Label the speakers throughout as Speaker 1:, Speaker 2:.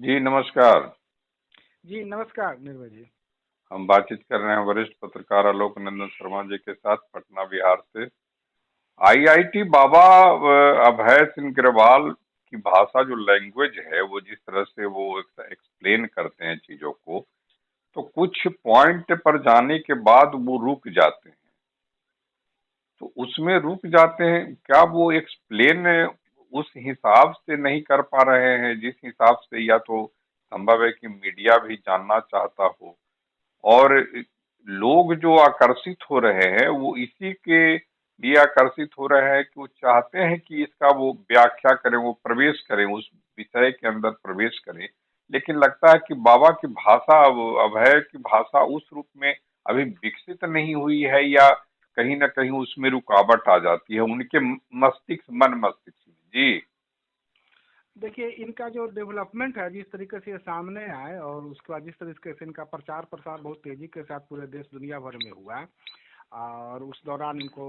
Speaker 1: जी नमस्कार।
Speaker 2: जी नमस्कार निर्भय जी।
Speaker 1: हम बातचीत कर रहे हैं वरिष्ठ पत्रकार आलोक नंदन शर्मा जी के साथ पटना बिहार से। आईआईटी बाबा अभय सिंह ग्रेवाल की भाषा जो लैंग्वेज है वो जिस तरह से वो एक्सप्लेन करते हैं चीजों को, तो कुछ पॉइंट पर जाने के बाद वो रुक जाते हैं। तो उसमें रुक जाते हैं, क्या वो एक्सप्लेन उस हिसाब से नहीं कर पा रहे हैं जिस हिसाब से, या तो संभव है कि मीडिया भी जानना चाहता हो, और लोग जो आकर्षित हो रहे हैं वो इसी के लिए आकर्षित हो रहे हैं कि वो चाहते हैं कि इसका वो व्याख्या करें, वो प्रवेश करें, उस विषय के अंदर प्रवेश करें। लेकिन लगता है कि बाबा की भाषा, अभय की भाषा उस रूप में अभी विकसित नहीं हुई है, या कहीं ना कहीं उसमें रुकावट आ जाती है उनके मन मस्तिष्क में। जी।
Speaker 2: देखिए इनका जो डेवलपमेंट है जिस तरीके से ये सामने आए और उसके बाद जिस तरीके से इनका प्रचार प्रसार बहुत तेजी के साथ पूरे देश दुनिया भर में हुआ, और उस दौरान इनको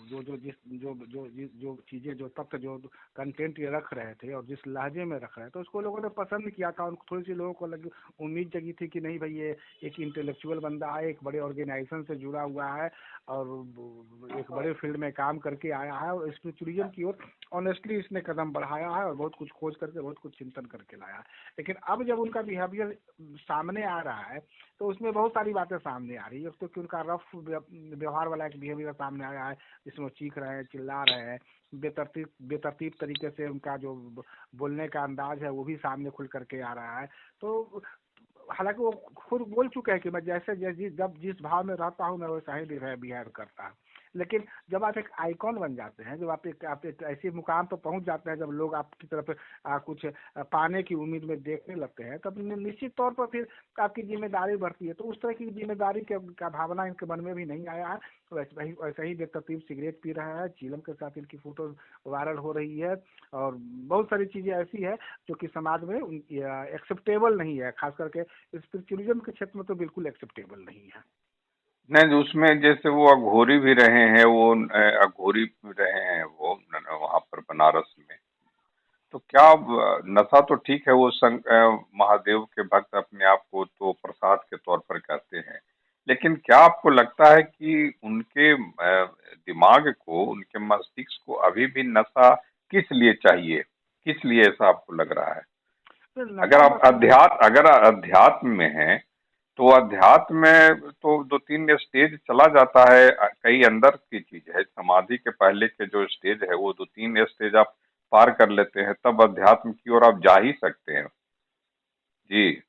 Speaker 2: जो जो जिस जो जो जिस जो चीज़ें जो तथ्य जो कंटेंट ये रख रहे थे और जिस लहजे में रख रहे थे उसको लोगों ने पसंद किया था। उनको थोड़ी सी लोगों को लगी, उम्मीद जगी थी कि नहीं भाई ये एक इंटेलेक्चुअल बंदा है, एक बड़े ऑर्गेनाइजेशन से जुड़ा हुआ है और एक बड़े फील्ड में काम करके आया है और स्पिरिचुअलिज्म की ओर ऑनेस्टली इसने कदम बढ़ाया है और बहुत कुछ खोज करके बहुत कुछ चिंतन करके लाया है। लेकिन अब जब उनका बिहेवियर सामने आ रहा है तो उसमें बहुत सारी बातें सामने आ रही है। तो कि उनका रफ व्यवहार वाला एक बिहेवियर सामने आया है जिसमें वो चीख रहे हैं, चिल्ला रहे हैं, बेतरतीब तरीके से उनका जो बोलने का अंदाज है वो भी सामने खुल करके आ रहा है। तो हालांकि वो खुद बोल चुके हैं कि मैं जैसे जब जिस भाव में रहता हूँ मैं वैसा ही बिहेव करता हूँ। लेकिन जब आप एक आइकॉन बन जाते हैं, जब आप एक ऐसे मुकाम पर पहुंच जाते हैं, जब लोग आपकी तरफ कुछ पाने की उम्मीद में देखने लगते हैं, तब निश्चित तौर पर फिर आपकी जिम्मेदारी बढ़ती है। तो उस तरह की जिम्मेदारी का भावना इनके मन में भी नहीं आया है। वैसे ही बेतरतीब सिगरेट पी रहा है, चीलम के साथ इनकी फोटो वायरल हो रही है और बहुत सारी चीज़ें ऐसी है जो कि समाज में एक्सेप्टेबल नहीं है। खास करके स्पिरिचुअलिज्म के क्षेत्र में तो बिल्कुल एक्सेप्टेबल नहीं है।
Speaker 1: नहीं, जो उसमें जैसे वो अघोरी भी रहे हैं, वो अघोरी भी रहे हैं वो वहां पर बनारस में। तो क्या नशा तो ठीक है, वो महादेव के भक्त अपने आप को तो प्रसाद के तौर पर कहते हैं। लेकिन क्या आपको लगता है कि उनके दिमाग को, उनके मस्तिष्क को अभी भी नशा किस लिए चाहिए? किस लिए ऐसा आपको लग रहा है?
Speaker 2: फिर नशा मतलब
Speaker 1: अगर अध्यात्म में है, तो अध्यात्म में तो 2-3 स्टेज चला जाता है। कई अंदर की चीज है, समाधि के पहले के जो स्टेज है वो 2-3 स्टेज आप पार कर लेते हैं, तब अध्यात्म की ओर आप जा ही सकते हैं। जी।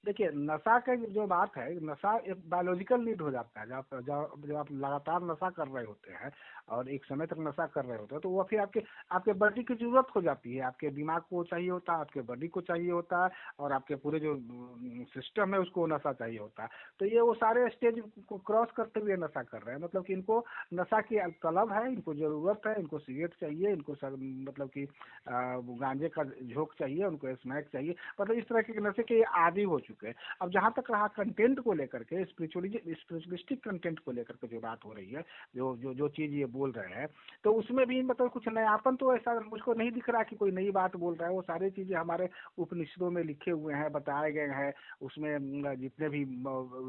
Speaker 2: देखिए नशा का जो बात है, नशा एक बायोलॉजिकल नीड हो जाता है। जब आप लगातार नशा कर रहे होते हैं और एक समय तक नशा कर रहे होते हैं तो वो फिर आपके आपके बॉडी की जरूरत हो जाती है। आपके दिमाग को चाहिए होता है, आपके बॉडी को चाहिए होता है और आपके पूरे जो सिस्टम है उसको नशा चाहिए होता है। तो ये वो सारे स्टेज को क्रॉस करते हुए नशा कर रहे हैं। मतलब कि इनको नशा की तलब है, इनको ज़रूरत है, इनको सिगरेट चाहिए, इनको मतलब कि गांजे का झोंक चाहिए, उनको स्मैक चाहिए। मतलब इस तरह के नशे के आदी हो चुके हैं। अब जहाँ तक रहा कंटेंट को लेकर के, स्पिरिचुअलिस्टिक कंटेंट को लेकर के जो बात हो रही है, जो जो जो चीज़ ये बोल रहे हैं, तो उसमें भी मतलब कुछ नयापन तो ऐसा मुझको नहीं दिख रहा कि कोई नई बात बोल रहा है। वो सारी चीज़ें हमारे उपनिषदों में लिखे हुए हैं, बताए गए हैं। उसमें जितने भी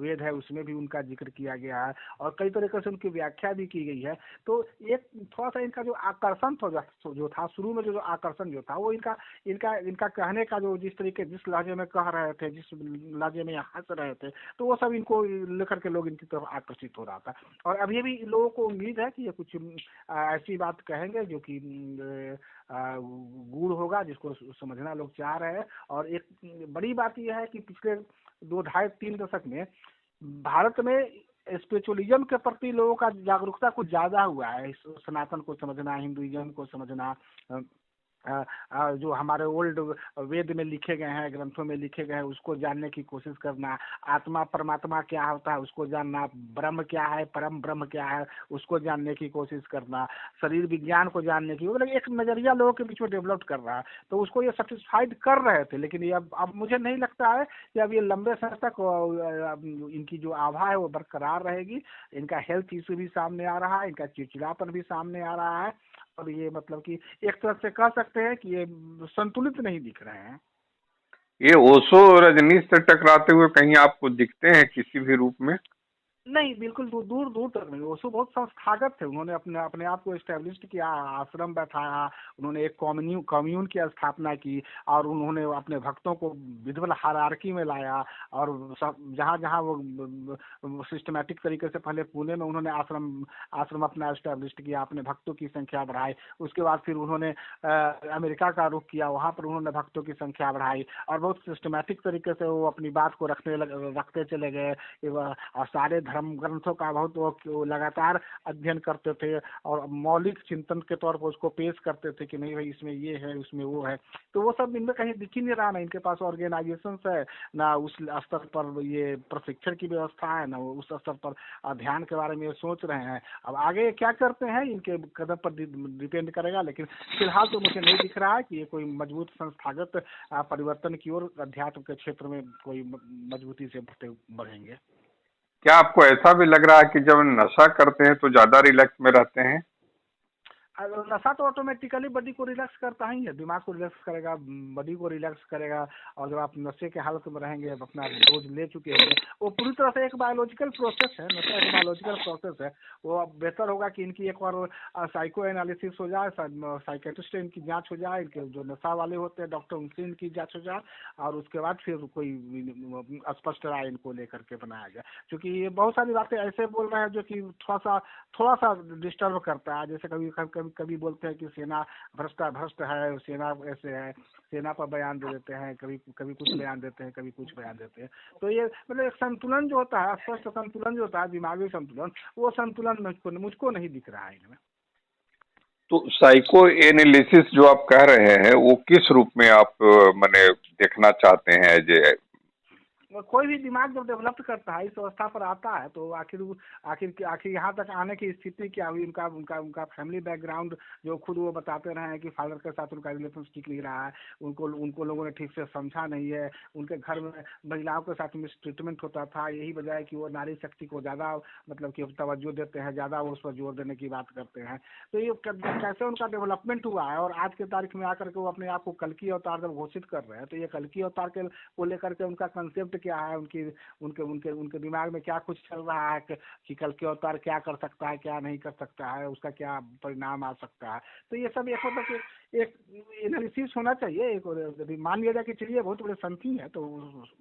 Speaker 2: वेद है उसमें भी उनका जिक्र किया गया है और कई तरीके से उनकी व्याख्या भी की गई है। तो एक थोड़ा सा इनका जो आकर्षण जो था शुरू में, जो आकर्षण जो था वो इनका इनका इनका कहने का जो जिस लहजे में कह रहे थे, जिस लहजे में हंस रहे थे, तो वो सब इनको लेकर के लोग इनकी तरफ आकर्षित हो रहा था। और अभी भी लोगों को उम्मीद है कि ये कुछ ऐसी बात कहेंगे जो कि गूढ़ होगा, जिसको समझना लोग चाह रहे हैं। और एक बड़ी बात यह है कि पिछले 2 ढाई 3 दशक में भारत में स्पिरिचुअलिज्म के प्रति लोगों का जागरूकता कुछ ज़्यादा हुआ है। सनातन को समझना, हिंदुइज्म को समझना, जो हमारे ओल्ड वेद में लिखे गए हैं, ग्रंथों में लिखे गए हैं, उसको जानने की कोशिश करना। आत्मा परमात्मा क्या होता है उसको जानना, ब्रह्म क्या है, परम ब्रह्म क्या है उसको जानने की कोशिश करना, शरीर विज्ञान को जानने की, मतलब एक नज़रिया लोगों के बीच में डेवलप कर रहा है। तो उसको ये सेटिस्फाइड कर रहे थे। लेकिन ये अब मुझे नहीं लगता है कि अब ये लंबे समय तक इनकी जो आभा है वो बरकरार रहेगी। इनका हेल्थ इशू भी सामने आ रहा है, इनका चिड़चिड़ापन भी सामने आ रहा है और ये मतलब कि एक तरह से कह सकते हैं कि ये संतुलित नहीं दिख रहे हैं।
Speaker 1: ये ओशो रजनीश से टकराते हुए कहीं आपको दिखते हैं किसी भी रूप में?
Speaker 2: नहीं, बिल्कुल दूर दूर दूर तक नहीं। ओशो बहुत संस्थागत थे, उन्होंने अपने अपने आप को एस्टेब्लिश किया, आश्रम बैठाया, उन्होंने एक कम्यून की स्थापना की, और उन्होंने अपने भक्तों को विजुअल हायरार्की में लाया, और जहाँ जहाँ वो सिस्टमेटिक तरीके से, पहले पुणे में उन्होंने आश्रम आश्रम अपना एस्टेब्लिश किया, अपने भक्तों की संख्या बढ़ाई। उसके बाद फिर उन्होंने अमेरिका का रुख किया, वहाँ पर उन्होंने भक्तों की संख्या बढ़ाई, और बहुत सिस्टमेटिक तरीके से वो अपनी बात को रखते चले गए। और सारे धर्म ग्रंथों का बहुत वो लगातार अध्ययन करते थे, और मौलिक चिंतन के तौर पर उसको पेश करते थे कि नहीं भाई, इसमें ये है, उसमें वो है। तो वो सब इनमें कहीं दिख ही नहीं रहा, ना इनके पास ऑर्गेनाइजेशन है, ना उस स्तर पर ये प्रशिक्षण की व्यवस्था है, ना उस स्तर पर ध्यान के बारे में ये सोच रहे हैं। अब आगे क्या करते हैं इनके कदम पर डिपेंड करेगा, लेकिन फिलहाल तो मुझे नहीं दिख रहा है कि ये कोई मजबूत संस्थागत परिवर्तन की ओर अध्यात्म के क्षेत्र में कोई मजबूती से बढ़ेंगे।
Speaker 1: क्या आपको ऐसा भी लग रहा है कि जब नशा करते हैं तो ज्यादा रिलैक्स में रहते हैं?
Speaker 2: नशा तो ऑटोमेटिकली बॉडी को रिलैक्स करता ही है, दिमाग को रिलैक्स करेगा, बॉडी को रिलैक्स करेगा। और जब आप नशे के हालत में रहेंगे, अब अपना डोज ले चुके होंगे, वो पूरी तरह से एक बायोलॉजिकल प्रोसेस है, नशा एक बायोलॉजिकल प्रोसेस है। वो अब बेहतर होगा कि इनकी एक बार साइको एनालिसिस हो जाए, साइकेट्रिस्ट से इनकी जांच हो जाए, इनके जो नशा वाले होते हैं डॉक्टर, उनसे इनकी जांच हो जाए, और उसके बाद फिर कोई स्पष्ट राय इनको लेकर के बनाया जाए। क्योंकि ये बहुत सारी बातें ऐसे बोल रहे हैं जो कि थोड़ा सा डिस्टर्ब करता है। जैसे कभी कभी कभी बोलते हैं कि सेना भ्रष्ट है, सेना ऐसे है, सेना पर बयान दे देते हैं, कभी कभी कुछ बयान देते हैं, कभी कुछ बयान देते हैं। तो ये मतलब एक संतुलन जो होता है, स्पष्ट संतुलन जो होता है, दिमागी संतुलन, वो संतुलन मुझको नहीं दिख रहा है इनमें।
Speaker 1: तो साइको एनालिसिस जो आप कह रहे हैं वो किस रूप में आप माने देखना चाहते हैं? एज
Speaker 2: कोई भी दिमाग जब डेवलप करता है, इस अवस्था पर आता है, तो आखिर आखिर यहाँ तक आने की स्थिति क्या हुई, उनका उनका उनका फैमिली बैकग्राउंड जो खुद वो बताते रहे हैं कि फादर के साथ उनका रिलेशन ठीक नहीं रहा है, उनको उनको लोगों ने ठीक से समझा नहीं है, उनके घर में महिलाओं के साथ मिस ट्रीटमेंट होता था, यही वजह है कि वो नारी शक्ति को ज़्यादा मतलब कि तवज्जो देते हैं, ज़्यादा वो उस पर जोर देने की बात करते हैं। तो ये कैसे उनका डेवलपमेंट हुआ है, और आज के तारीख में आकर के वो अपने आप को कल्कि अवतार जब घोषित कर रहे हैं, तो ये कल्कि अवतार के को लेकर के उनका कंसेप्ट क्या है, उनकी उनके उनके उनके दिमाग में क्या कुछ चल रहा है कि कल के अवतार क्या कर सकता है, क्या नहीं कर सकता है, उसका क्या परिणाम आ सकता है। तो ये सब एक मतलब कि एक एनालिसिस होना चाहिए। एक यदि मान लिया जाए कि चलिए बहुत बड़े संत ही है, तो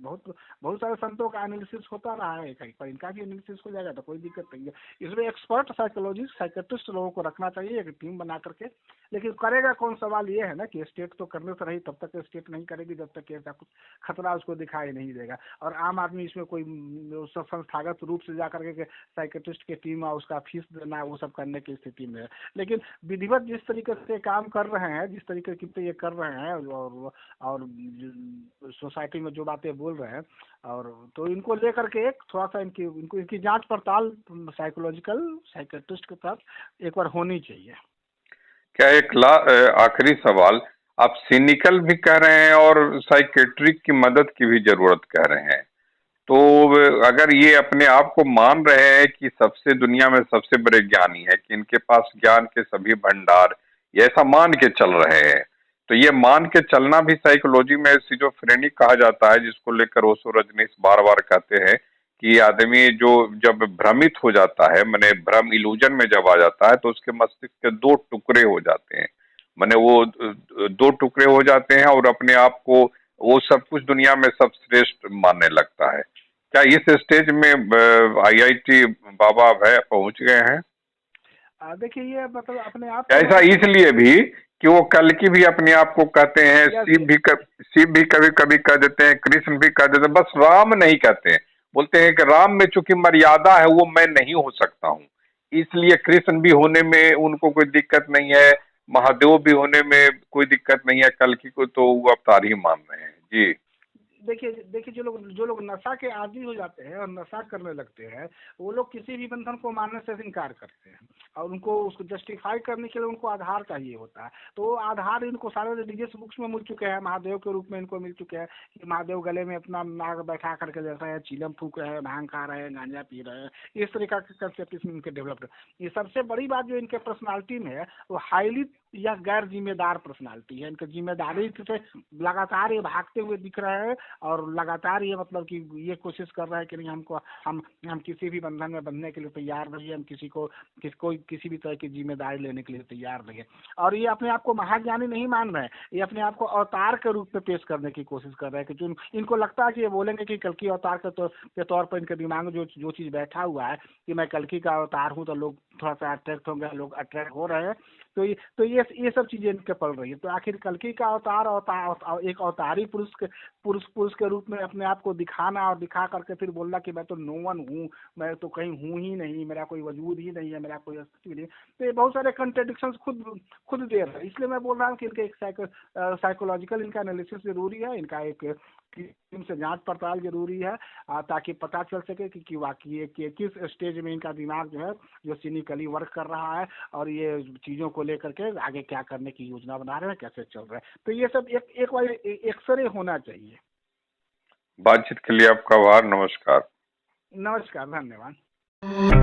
Speaker 2: बहुत बहुत सारे संतों का एनालिसिस होता रहा है, कहीं पर इनका भी एनालिसिस हो जाएगा तो कोई दिक्कत नहीं है। इसमें एक्सपर्ट साइकोलॉजिस्ट साइकेट्रिस्ट लोगों को रखना चाहिए, एक टीम बना करके। लेकिन करेगा कौन, सवाल ये है ना कि स्टेट तो करने से रही, तब तक स्टेट नहीं करेगी जब तक ऐसा कुछ खतरा उसको दिखाई नहीं देगा। और आम आदमी इसमें कोई संस्थागत रूप से जाकर के साइकेट्रिस्ट की टीम और उसका फीस देना, वो सब करने की स्थिति में है। लेकिन विधिवत जिस तरीके से काम कर रहे हैं, जिस तरीके की ये कर रहे हैं, और सोसाइटी में जो बातें बोल रहे हैं, और तो इनको लेकर के एक थोड़ा सा इनकी जांच पड़ताल साइकोलॉजिकल साइकेट्रिस्ट के साथ एक बार होनी चाहिए।
Speaker 1: क्या एक आखिरी सवाल, आप सिनिकल भी कह रहे हैं और साइकेट्रिक की मदद की भी जरूरत कह रहे हैं, तो अगर ये अपने आप को मान रहे हैं कि सबसे दुनिया में सबसे बड़े ज्ञानी है, कि इनके पास ज्ञान के सभी भंडार, ये ऐसा मान के चल रहे हैं, तो ये मान के चलना भी साइकोलॉजी में सिजोफ्रेनिक कहा जाता है, जिसको लेकर ओशो रजनीश बार बार कहते हैं कि आदमी जो जब भ्रमित हो जाता है, माने भ्रम इल्यूजन में जब आ जाता है, तो उसके मस्तिष्क के दो टुकड़े हो जाते हैं। माने वो दो टुकड़े हो जाते हैं और अपने आप को वो सब कुछ दुनिया में सब श्रेष्ठ मानने लगता है। क्या इस स्टेज में आईआईटी बाबा अभय पहुंच गए हैं?
Speaker 2: देखिए ये मतलब अपने आप को
Speaker 1: ऐसा इसलिए भी कि वो कल की भी अपने आप को कहते हैं, शिव भी कभी कभी कह देते हैं, कृष्ण भी कह देते हैं, बस राम नहीं कहते हैं। बोलते हैं कि राम में चूंकि मर्यादा है वो मैं नहीं हो सकता हूँ, इसलिए कृष्ण भी होने में उनको कोई दिक्कत नहीं है, महादेव भी होने में कोई दिक्कत नहीं है, कल की को तो वो अवतार ही मान रहे हैं जी।
Speaker 2: देखिए देखिए जो लोग नशा के आदी हो जाते हैं और नशा करने लगते हैं, वो लोग किसी भी बंधन को मानने से इनकार करते हैं, और उनको उसको जस्टिफाई करने के लिए उनको आधार चाहिए होता है। तो वो आधार इनको सारे रिलीजियस बुक्स में मिल चुके हैं, महादेव के रूप में इनको मिल चुके हैं कि महादेव गले में अपना नाग बैठा करके जैसा है, चीलम फूक रहे हैं, भांग खा रहे हैं, गांजा पी रहे हैं, इस तरीका के कंसेप्ट इसमें इनके डेवलप्ड। ये सबसे बड़ी बात जो इनके पर्सनालिटी में है, वो हाईली या गैर जिम्मेदार पर्सनालिटी है। इनका जिम्मेदारी से लगातार ये भागते हुए दिख रहे हैं और लगातार ये मतलब कि ये कोशिश कर रहे हैं कि नहीं हमको हम किसी भी बंधन में बंधने के लिए तैयार नहीं है, हम किसी भी तरह की जिम्मेदारी लेने के लिए तैयार नहीं है। और ये अपने आप को महाज्ञानी नहीं मान रहे हैं, ये अपने आप को अवतार के रूप में पेश करने की कोशिश कर रहे हैं कि जो इनको लगता है कि ये बोलेंगे कि कल्कि अवतार के तौर पर इनके दिमाग में जो चीज़ बैठा हुआ है कि मैं कल्कि का अवतार हूँ, तो लोग थोड़ा सा अट्रैक्ट होंगे, लोग अट्रैक्ट हो रहे हैं। तो ये सब चीजें इनके पल रही है। तो आखिर कल्कि का अवतार एक अवतारी पुरुष के रूप में अपने आप को दिखाना और दिखा करके फिर बोलना कि मैं तो नो वन हूँ, मैं तो कहीं हूँ ही नहीं, मेरा कोई वजूद ही नहीं है, मेरा कोई अस्तित्व नहीं। तो ये बहुत सारे कंट्रडिक्शंस खुद दे रहे हैं। इसलिए मैं बोल रहा हूँ कि इनके एक साइकोलॉजिकल इनका एनालिसिस जरूरी है, इनका एक से जांच पड़ताल जरूरी है, ताकि पता चल सके कि वाकई किस स्टेज में इनका दिमाग जो है जो सिनिकली वर्क कर रहा है और ये चीज़ों को लेकर के आगे क्या करने की योजना बना रहे हैं, कैसे चल रहे हैं। तो ये सब एक बार एक्सरे होना चाहिए।
Speaker 1: बातचीत के लिए आपका आभार। नमस्कार।
Speaker 2: नमस्कार, धन्यवाद।